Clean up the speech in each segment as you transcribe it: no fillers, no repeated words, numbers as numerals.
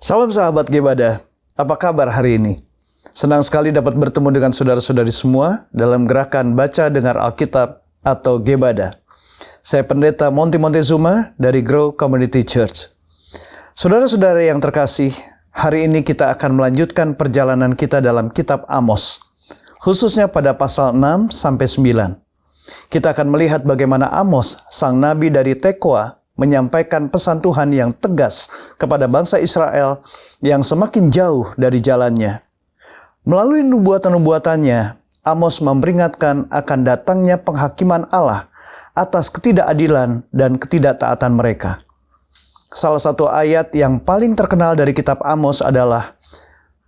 Salam sahabat Gebada, apa kabar hari ini? Senang sekali dapat bertemu dengan saudara-saudari semua dalam gerakan Baca Dengar Alkitab atau Gebada. Saya Pendeta Monty Montezuma dari Grow Community Church. Saudara-saudara yang terkasih, hari ini kita akan melanjutkan perjalanan kita dalam kitab Amos, khususnya pada pasal 6-9. Kita akan melihat bagaimana Amos, sang nabi dari Tekoa, menyampaikan pesan Tuhan yang tegas kepada bangsa Israel yang semakin jauh dari jalannya. Melalui nubuatan-nubuatannya, Amos memperingatkan akan datangnya penghakiman Allah atas ketidakadilan dan ketidaktaatan mereka. Salah satu ayat yang paling terkenal dari kitab Amos adalah,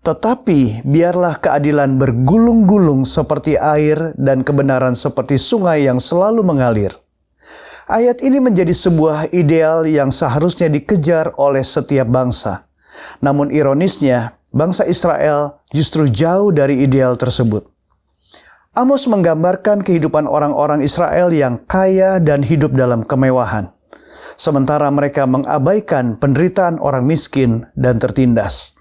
"Tetapi biarlah keadilan bergulung-gulung seperti air dan kebenaran seperti sungai yang selalu mengalir." Ayat ini menjadi sebuah ideal yang seharusnya dikejar oleh setiap bangsa. Namun ironisnya, bangsa Israel justru jauh dari ideal tersebut. Amos menggambarkan kehidupan orang-orang Israel yang kaya dan hidup dalam kemewahan. Sementara mereka mengabaikan penderitaan orang miskin dan tertindas.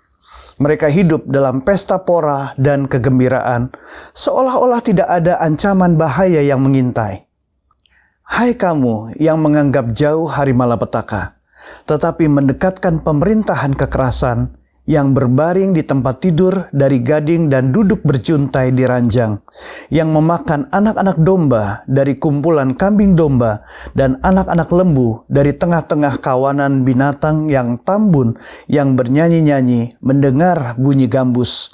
Mereka hidup dalam pesta pora dan kegembiraan, seolah-olah tidak ada ancaman bahaya yang mengintai. Hai kamu yang menganggap jauh hari malapetaka, tetapi mendekatkan pemerintahan kekerasan, yang berbaring di tempat tidur dari gading dan duduk berjuntai di ranjang, yang memakan anak-anak domba dari kumpulan kambing domba dan anak-anak lembu dari tengah-tengah kawanan binatang yang tambun, yang bernyanyi-nyanyi mendengar bunyi gambus.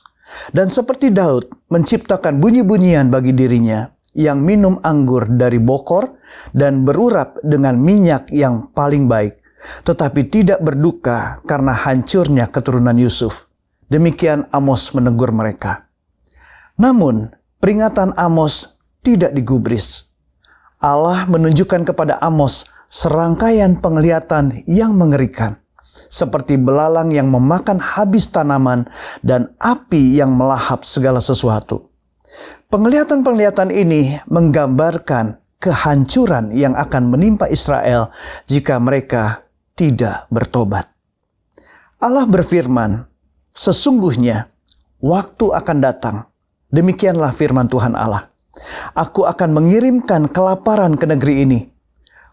Dan seperti Daud menciptakan bunyi-bunyian bagi dirinya, yang minum anggur dari bokor dan berurap dengan minyak yang paling baik, tetapi tidak berduka karena hancurnya keturunan Yusuf. Demikian Amos menegur mereka. Namun, peringatan Amos tidak digubris. Allah menunjukkan kepada Amos serangkaian penglihatan yang mengerikan, seperti belalang yang memakan habis tanaman dan api yang melahap segala sesuatu. Penglihatan-penglihatan ini menggambarkan kehancuran yang akan menimpa Israel jika mereka tidak bertobat. Allah berfirman, "Sesungguhnya waktu akan datang." Demikianlah firman Tuhan Allah. "Aku akan mengirimkan kelaparan ke negeri ini.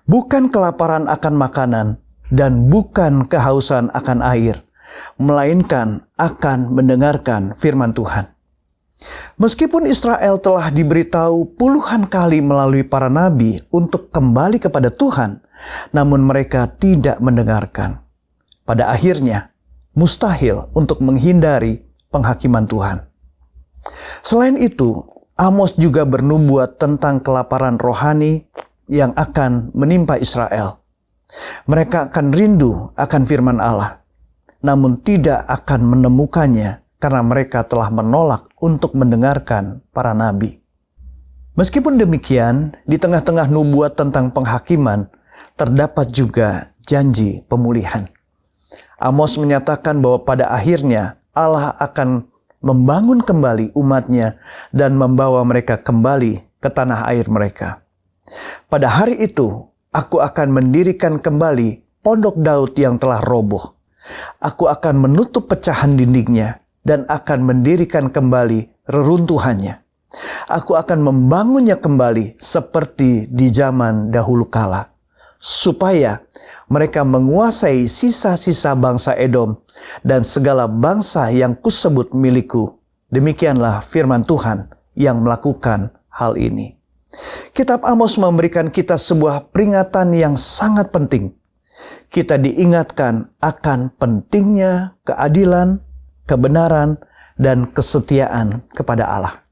Bukan kelaparan akan makanan dan bukan kehausan akan air, melainkan akan mendengarkan firman Tuhan." Meskipun Israel telah diberitahu puluhan kali melalui para nabi untuk kembali kepada Tuhan, namun mereka tidak mendengarkan. Pada akhirnya, mustahil untuk menghindari penghakiman Tuhan. Selain itu, Amos juga bernubuat tentang kelaparan rohani yang akan menimpa Israel. Mereka akan rindu akan firman Allah, namun tidak akan menemukannya karena mereka telah menolak untuk mendengarkan para nabi. Meskipun demikian, di tengah-tengah nubuat tentang penghakiman, terdapat juga janji pemulihan. Amos menyatakan bahwa pada akhirnya Allah akan membangun kembali umatnya dan membawa mereka kembali ke tanah air mereka. Pada hari itu, aku akan mendirikan kembali pondok Daud yang telah roboh. Aku akan menutup pecahan dindingnya dan akan mendirikan kembali reruntuhannya. Aku akan membangunnya kembali seperti di zaman dahulu kala, supaya mereka menguasai sisa-sisa bangsa Edom dan segala bangsa yang kusebut milikku. Demikianlah firman Tuhan yang melakukan hal ini. Kitab Amos memberikan kita sebuah peringatan yang sangat penting. Kita diingatkan akan pentingnya keadilan, kebenaran, dan kesetiaan kepada Allah.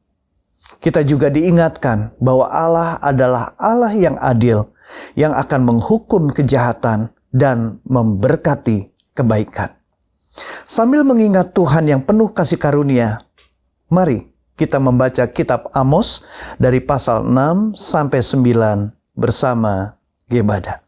Kita juga diingatkan bahwa Allah adalah Allah yang adil, yang akan menghukum kejahatan dan memberkati kebaikan. Sambil mengingat Tuhan yang penuh kasih karunia, mari kita membaca kitab Amos dari pasal 6-9 bersama Gebada.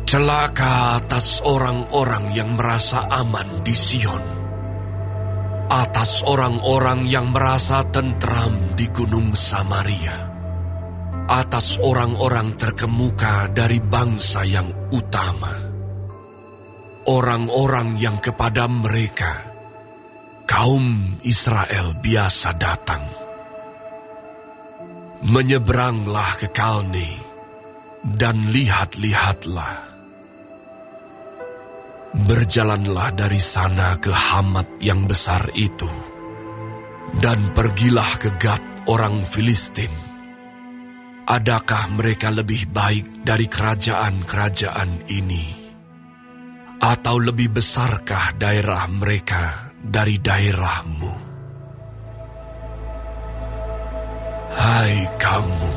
Celaka atas orang-orang yang merasa aman di Sion, atas orang-orang yang merasa tentram di Gunung Samaria, atas orang-orang terkemuka dari bangsa yang utama, orang-orang yang kepada mereka kaum Israel biasa datang. Menyeberanglah ke Kalne, dan lihat-lihatlah. Berjalanlah dari sana ke Hamat yang besar itu, dan pergilah ke Gat orang Filistin. Adakah mereka lebih baik dari kerajaan-kerajaan ini? Atau lebih besarkah daerah mereka dari daerahmu? Hai kamu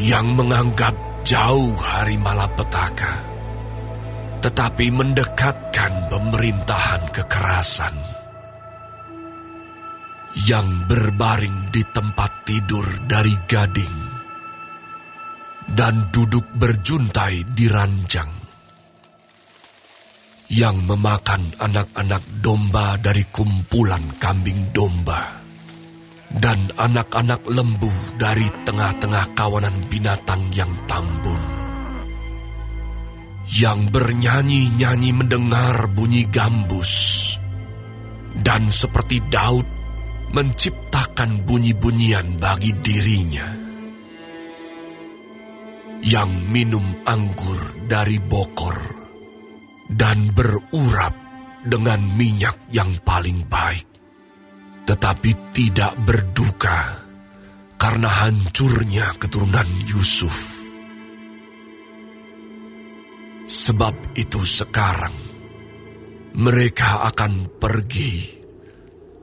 yang menganggap jauh hari malapetaka, tetapi mendekatkan pemerintahan kekerasan, yang berbaring di tempat tidur dari gading, dan duduk berjuntai di ranjang, yang memakan anak-anak domba dari kumpulan kambing domba, dan anak-anak lembu dari tengah-tengah kawanan binatang yang tambun, yang bernyanyi-nyanyi mendengar bunyi gambus, dan seperti Daud menciptakan bunyi-bunyian bagi dirinya, yang minum anggur dari bokor, dan berurap dengan minyak yang paling baik, tetapi tidak berduka karena hancurnya keturunan Yusuf. Sebab itu sekarang mereka akan pergi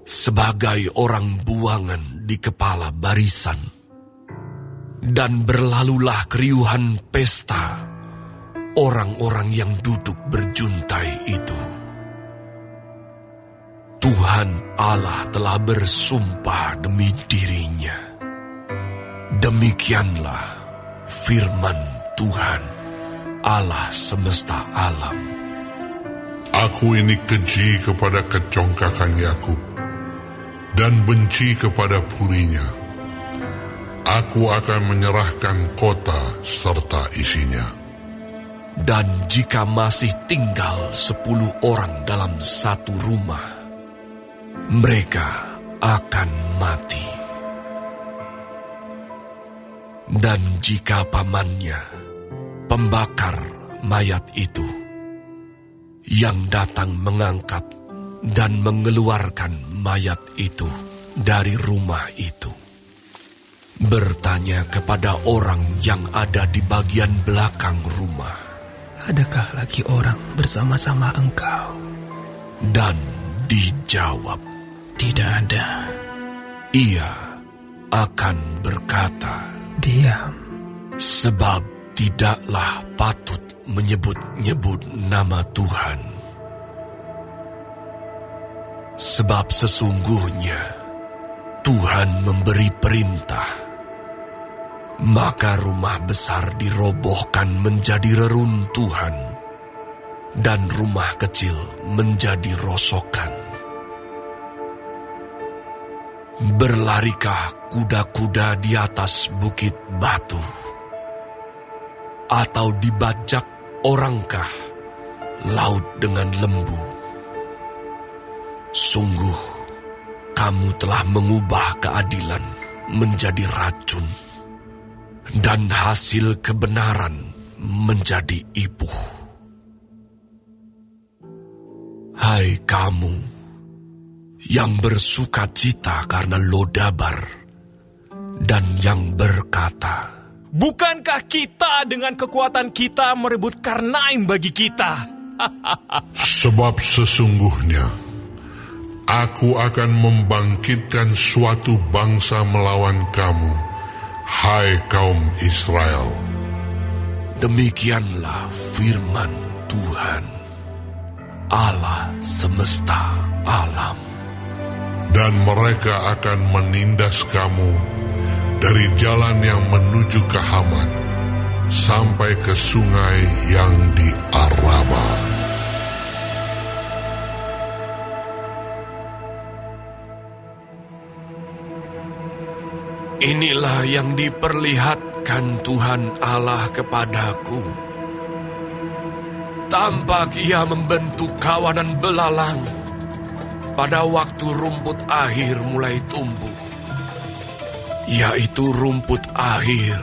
sebagai orang buangan di kepala barisan, dan berlalulah keriuhan pesta orang-orang yang duduk berjuntai itu. Tuhan Allah telah bersumpah demi dirinya. Demikianlah firman Tuhan, Allah semesta alam. Aku ini keji kepada kecongkakan Yakub, dan benci kepada purinya. Aku akan menyerahkan kota serta isinya. Dan jika masih tinggal 10 orang dalam satu rumah, mereka akan mati. Dan jika pamannya, pembakar mayat itu, yang datang mengangkat dan mengeluarkan mayat itu dari rumah itu, bertanya kepada orang yang ada di bagian belakang rumah, adakah lagi orang bersama-sama engkau? Dan dijawab, tidak ada. Ia akan berkata, diam. sebab tidaklah patut menyebut-nyebut nama Tuhan. Sebab sesungguhnya Tuhan memberi perintah, maka rumah besar dirobohkan menjadi reruntuhan, dan rumah kecil menjadi rosokan. Berlarikah kuda-kuda di atas bukit batu? Atau dibajak orangkah laut dengan lembu? Sungguh, kamu telah mengubah keadilan menjadi racun, dan hasil kebenaran menjadi ibuh. Hai kamu yang bersuka cita karena Lodabar, dan yang berkata, bukankah kita dengan kekuatan kita merebut Karnaim bagi kita? Sebab sesungguhnya aku akan membangkitkan suatu bangsa melawan kamu, hai kaum Israel. Demikianlah firman Tuhan, Allah semesta alam. Dan mereka akan menindas kamu dari jalan yang menuju ke Hamat sampai ke sungai yang di Araba. Inilah yang diperlihatkan Tuhan Allah kepadaku. Tampak ia membentuk kawanan belalang pada waktu rumput akhir mulai tumbuh, yaitu rumput akhir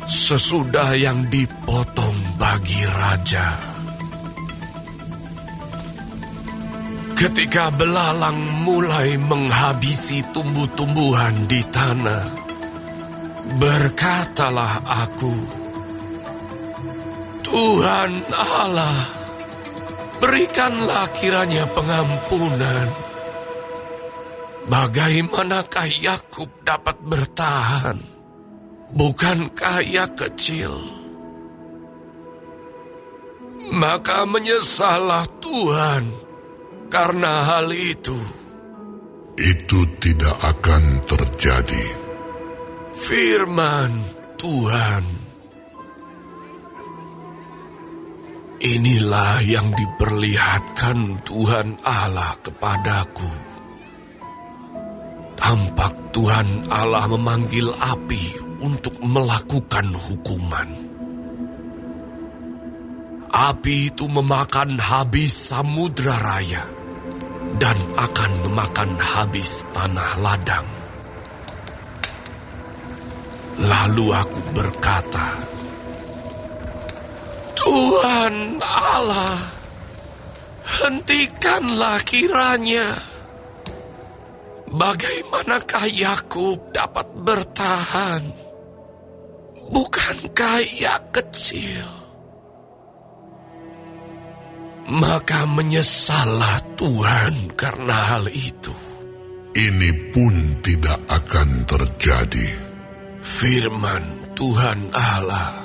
sesudah yang dipotong bagi raja. Ketika belalang mulai menghabisi tumbuh-tumbuhan di tanah, berkatalah aku, Tuhan Allah, berikanlah kiranya pengampunan. Bagaimanakah Yakub dapat bertahan? Bukankah ia kecil? Maka menyesallah Tuhan karena hal itu. Itu tidak akan terjadi. Firman Tuhan. Inilah yang diperlihatkan Tuhan Allah kepadaku. Tampak Tuhan Allah memanggil api untuk melakukan hukuman. Api itu memakan habis samudra raya dan akan memakan habis tanah ladang. Lalu aku berkata, Tuhan Allah, hentikanlah kiranya. Bagaimanakah Yakub dapat bertahan? Bukankah ia kecil? Maka menyesallah Tuhan karena hal itu. Ini pun tidak akan terjadi. Firman Tuhan Allah.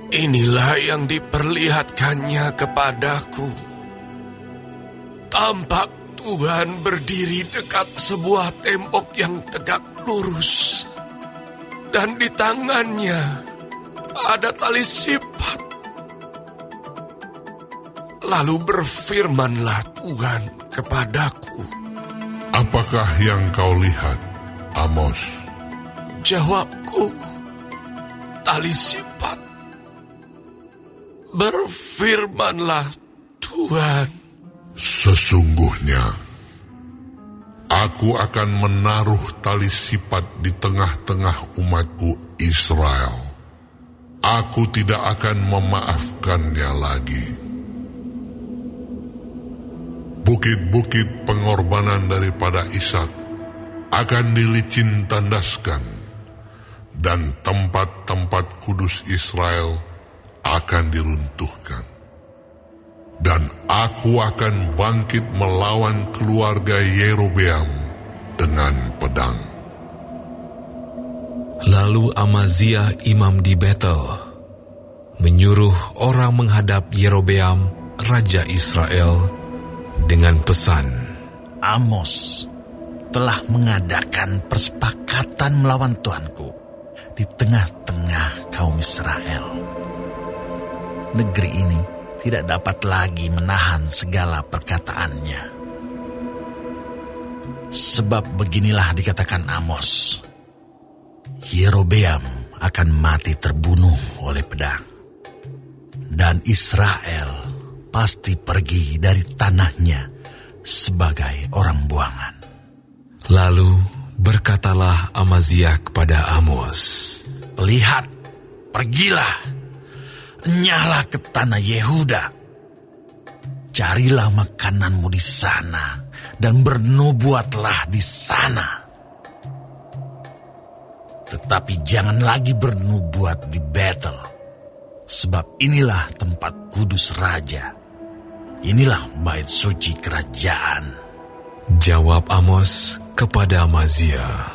Inilah yang diperlihatkannya kepadaku. Tampak Tuhan berdiri dekat sebuah tembok yang tegak lurus. Dan di tangannya ada tali sipat. Lalu berfirmanlah Tuhan kepadaku. Apakah yang kau lihat, Amos? Jawabku, tali sipat. Berfirmanlah Tuhan. Sesungguhnya, aku akan menaruh tali sipat di tengah-tengah umatku Israel. Aku tidak akan memaafkannya lagi. Bukit-bukit pengorbanan daripada Ishak akan dilicin tandaskan, dan tempat-tempat kudus Israel akan diruntuhkan. Dan aku akan bangkit melawan keluarga Yerobeam dengan pedang. Lalu Amaziah imam di Betel menyuruh orang menghadap Yerobeam, raja Israel, dengan pesan, Amos telah mengadakan persepakatan melawan Tuanku di tengah-tengah kaum Israel. Negeri ini tidak dapat lagi menahan segala perkataannya. Sebab beginilah dikatakan Amos, Yerobeam akan mati terbunuh oleh pedang, dan Israel pasti pergi dari tanahnya sebagai orang buangan. Lalu berkatalah Amaziah kepada Amos, Lihat, pergilah, enyahlah ke tanah Yehuda. Carilah makananmu di sana dan bernubuatlah di sana. Tetapi jangan lagi bernubuat di Betel, sebab inilah tempat kudus raja. Inilah bait suci kerajaan. Jawab Amos kepada Amaziah,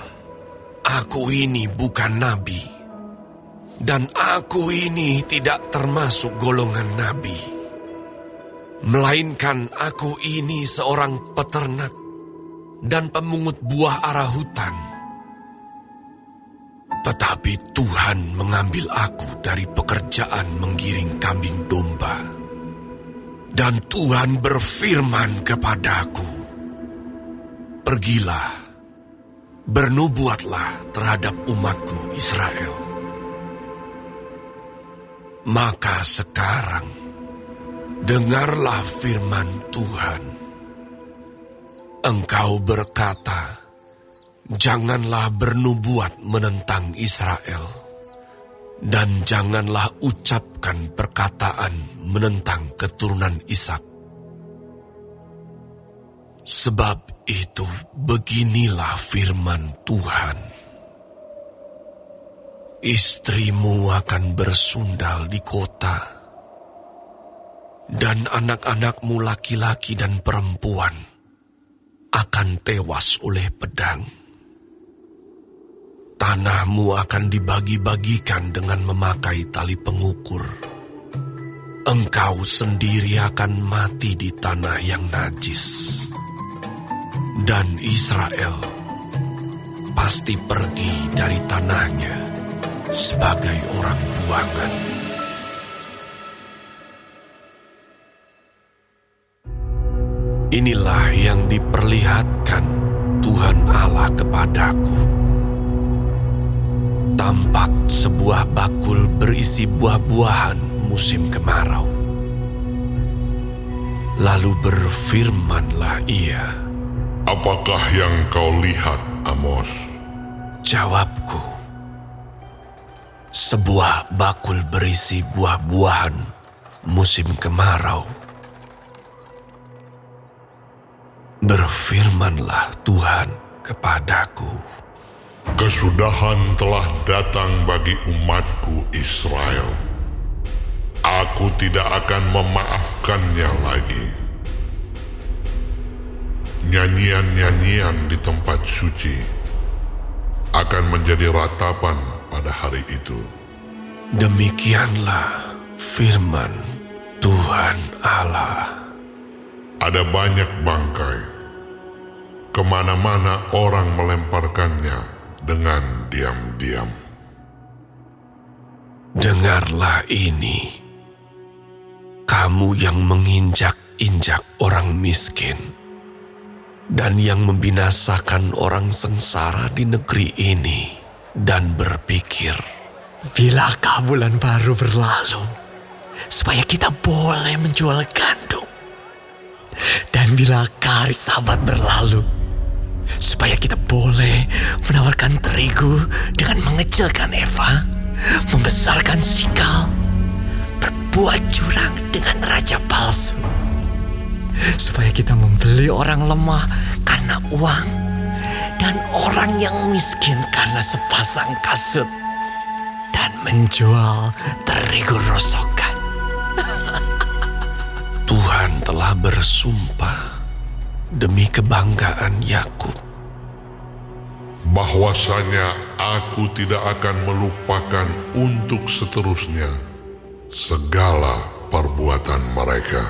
Aku ini bukan nabi, dan aku ini tidak termasuk golongan nabi. Melainkan aku ini seorang peternak dan pemungut buah ara hutan. Tetapi Tuhan mengambil aku dari pekerjaan menggiring kambing domba. Dan Tuhan berfirman kepadaku, Pergilah, bernubuatlah terhadap umatku Israel. Maka sekarang, dengarlah firman Tuhan. Engkau berkata, janganlah bernubuat menentang Israel, dan janganlah ucapkan perkataan menentang keturunan Ishak. Sebab itu beginilah firman Tuhan. Istrimu akan bersundal di kota, dan anak-anakmu laki-laki dan perempuan akan tewas oleh pedang. Tanahmu akan dibagi-bagikan dengan memakai tali pengukur. Engkau sendiri akan mati di tanah yang najis. Dan Israel pasti pergi dari tanahnya sebagai orang buangan. Inilah yang diperlihatkan Tuhan Allah kepadaku. Tampak sebuah bakul berisi buah-buahan musim kemarau. Lalu berfirmanlah ia, Apakah yang kau lihat, Amos? Jawabku, sebuah bakul berisi buah-buahan musim kemarau. Berfirmanlah Tuhan kepadaku, Kesudahan telah datang bagi umatku Israel. Aku tidak akan memaafkannya lagi. Nyanyian-nyanyian di tempat suci akan menjadi ratapan pada hari itu. demikianlah firman Tuhan Allah. Ada banyak bangkai. Kemana-mana orang melemparkannya dengan diam-diam. Dengarlah ini, kamu yang menginjak-injak orang miskin dan yang membinasakan orang sengsara di negeri ini, dan berpikir, bilakah bulan baru berlalu supaya kita boleh menjual gandum? Dan bilakah hari Sabat berlalu supaya kita boleh menawarkan terigu dengan mengecilkan eva, membesarkan sikal, berbuat curang dengan raja palsu, supaya kita membeli orang lemah karena uang dan orang yang miskin karena sepasang kasut, dan menjual terigu rosokan. Tuhan telah bersumpah demi kebanggaan Yakub, bahwasanya aku tidak akan melupakan untuk seterusnya segala perbuatan mereka.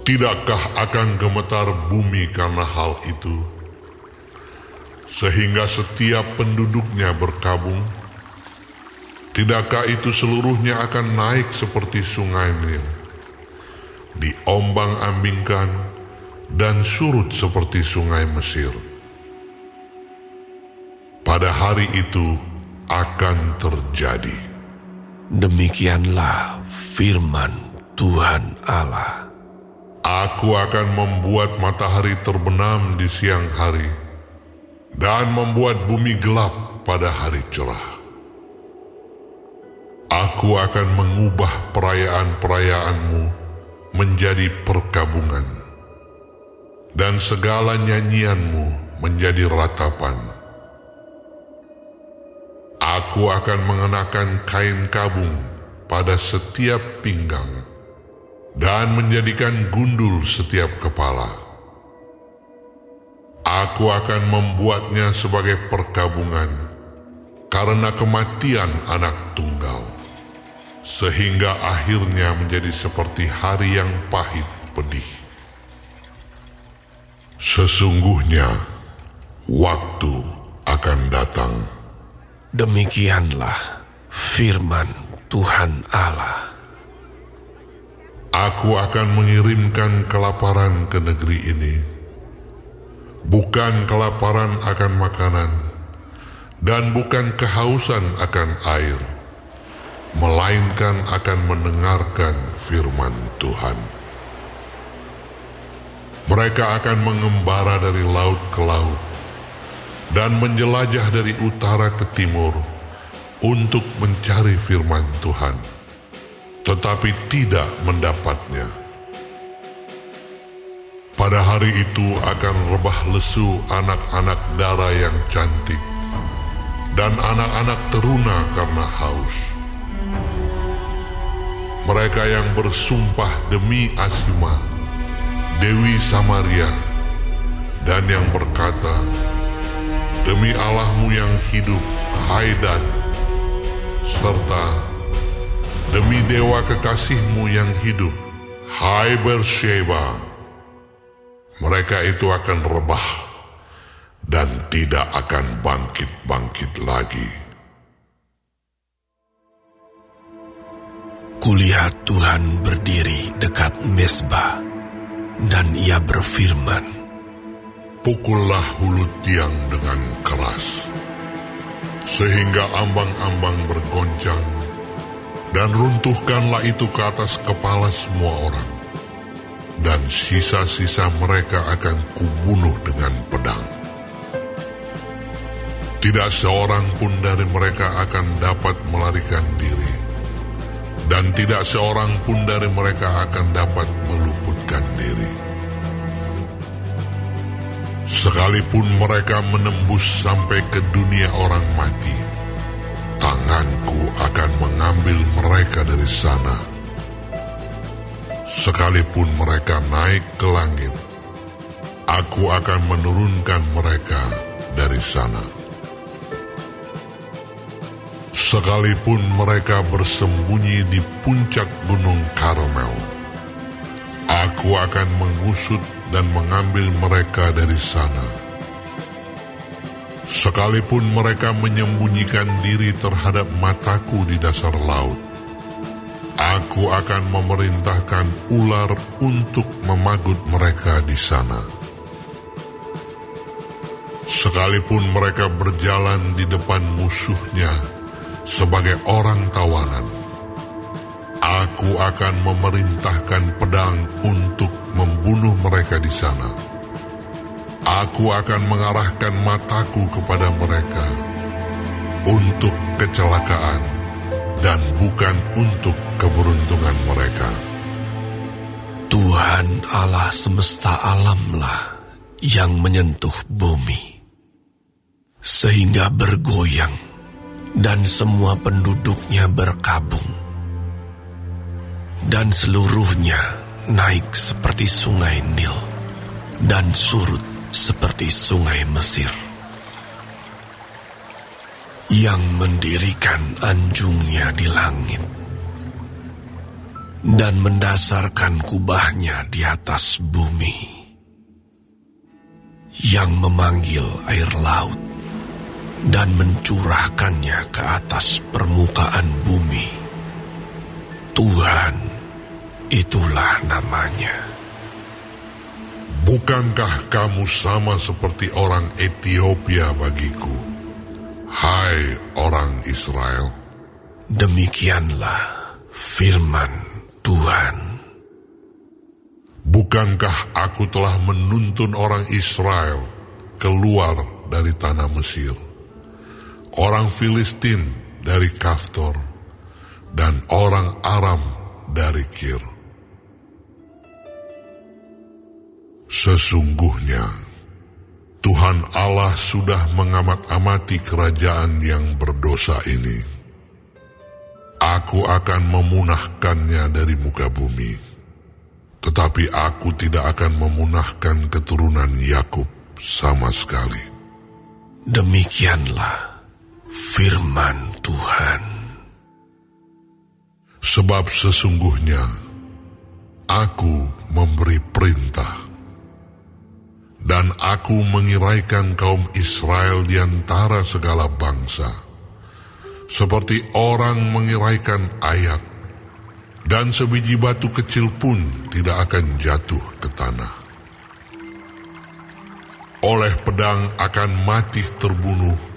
Tidakkah akan gemetar bumi karena hal itu, sehingga setiap penduduknya berkabung? Tidakkah itu seluruhnya akan naik seperti sungai Nil, diombang-ambingkan dan surut seperti sungai Mesir? Pada hari itu akan terjadi. Demikianlah firman Tuhan Allah. Aku akan membuat matahari terbenam di siang hari dan membuat bumi gelap pada hari cerah. Aku akan mengubah perayaan-perayaanmu menjadi perkabungan, dan segala nyanyianmu menjadi ratapan. Aku akan mengenakan kain kabung pada setiap pinggang, dan menjadikan gundul setiap kepala. Aku akan membuatnya sebagai perkabungan karena kematian anak tunggal, sehingga akhirnya menjadi seperti hari yang pahit pedih. Sesungguhnya waktu akan datang. Demikianlah firman Tuhan Allah. Aku akan mengirimkan kelaparan ke negeri ini, bukan kelaparan akan makanan, dan bukan kehausan akan air, melainkan akan mendengarkan firman Tuhan. Mereka akan mengembara dari laut ke laut, dan menjelajah dari utara ke timur, untuk mencari firman Tuhan, tetapi tidak mendapatnya. Pada hari itu akan rebah lesu anak-anak dara yang cantik, dan anak-anak teruna karena haus. Mereka yang bersumpah demi Asima, Dewi Samaria, dan yang berkata, demi Allahmu yang hidup, hai Dan, serta demi dewa kekasihmu yang hidup, hai Beersheba. Mereka itu akan rebah dan tidak akan bangkit-bangkit lagi. Kulihat Tuhan berdiri dekat mezbah, dan ia berfirman, Pukullah hulu tiang dengan keras, sehingga ambang-ambang bergoncang, dan runtuhkanlah itu ke atas kepala semua orang, dan sisa-sisa mereka akan kubunuh dengan pedang. Tidak seorang pun dari mereka akan dapat melarikan diri, dan tidak seorang pun dari mereka akan dapat meluputkan diri. Sekalipun mereka menembus sampai ke dunia orang mati, tanganku akan mengambil mereka dari sana. Sekalipun mereka naik ke langit, aku akan menurunkan mereka dari sana. Sekalipun mereka bersembunyi di puncak gunung Karmel, aku akan mengusut dan mengambil mereka dari sana. Sekalipun mereka menyembunyikan diri terhadap mataku di dasar laut, aku akan memerintahkan ular untuk memagut mereka di sana. Sekalipun mereka berjalan di depan musuhnya sebagai orang tawanan, aku akan memerintahkan pedang untuk membunuh mereka di sana. Aku akan mengarahkan mataku kepada mereka untuk kecelakaan dan bukan untuk keberuntungan mereka. Tuhan Allah semesta alamlah yang menyentuh bumi, sehingga bergoyang dan semua penduduknya berkabung, dan seluruhnya naik seperti sungai Nil dan surut seperti sungai Mesir, yang mendirikan anjungnya di langit dan mendasarkan kubahnya di atas bumi, yang memanggil air laut dan mencurahkannya ke atas permukaan bumi. Tuhan, itulah namanya. Bukankah kamu sama seperti orang Ethiopia bagiku, hai orang Israel? Demikianlah firman Tuhan. Bukankah aku telah menuntun orang Israel keluar dari tanah Mesir, orang Filistin dari Kaftor, dan orang Aram dari Kir? Sesungguhnya Tuhan Allah sudah mengamat-amati kerajaan yang berdosa ini. Aku akan memunahkannya dari muka bumi, tetapi aku tidak akan memunahkan keturunan Yakub sama sekali. Demikianlah firman Tuhan. Sebab sesungguhnya aku memberi perintah, dan aku mengiraikan kaum Israel di antara segala bangsa, seperti orang mengiraikan ayak, dan sebiji batu kecil pun tidak akan jatuh ke tanah. oleh pedang akan mati terbunuh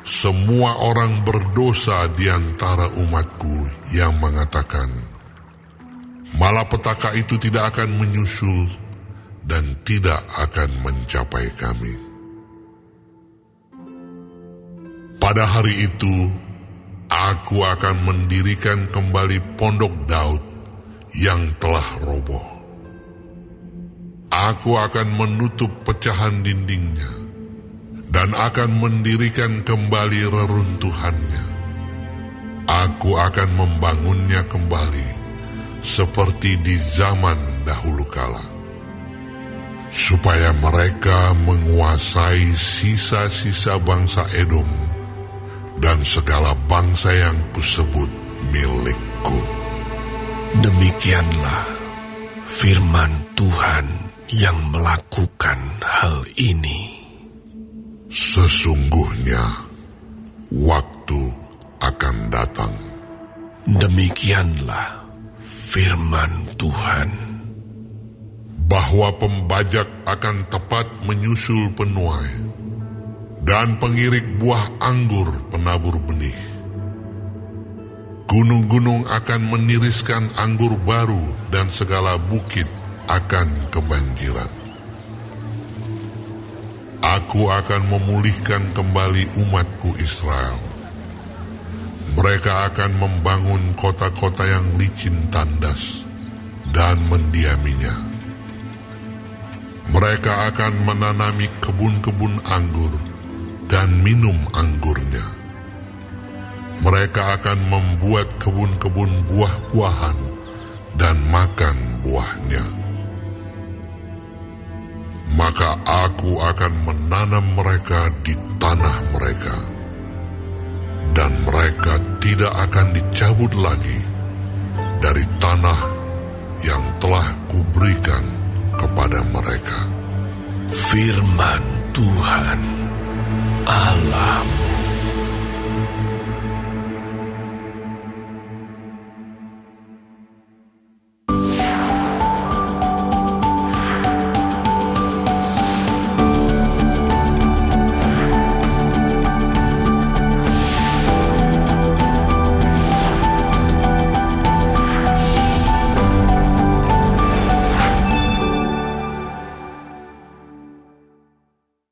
semua orang berdosa di antara umatku yang mengatakan, malapetaka itu tidak akan menyusul dan tidak akan mencapai kami. Pada hari itu, aku akan mendirikan kembali pondok Daud yang telah roboh. Aku akan menutup pecahan dindingnya dan akan mendirikan kembali reruntuhannya. Aku akan membangunnya kembali seperti di zaman dahulu kala, supaya mereka menguasai sisa-sisa bangsa Edom dan segala bangsa yang kusebut milikku. Demikianlah firman Tuhan yang melakukan hal ini. Sesungguhnya waktu akan datang. Demikianlah firman Tuhan, bahwa pembajak akan tepat menyusul penuai, dan pengirik buah anggur penabur benih. Gunung-gunung akan meniriskan anggur baru, dan segala bukit akan kebanjiran. Aku akan memulihkan kembali umatku Israel. Mereka akan membangun kota-kota yang licin tandas dan mendiaminya. Mereka akan menanami kebun-kebun anggur dan minum anggurnya. Mereka akan membuat kebun-kebun buah-buahan dan makan buahnya. Maka aku akan menanam mereka di tanah mereka, dan mereka tidak akan dicabut lagi dari tanah yang telah kuberikan kepada mereka. firman Tuhan Allahmu.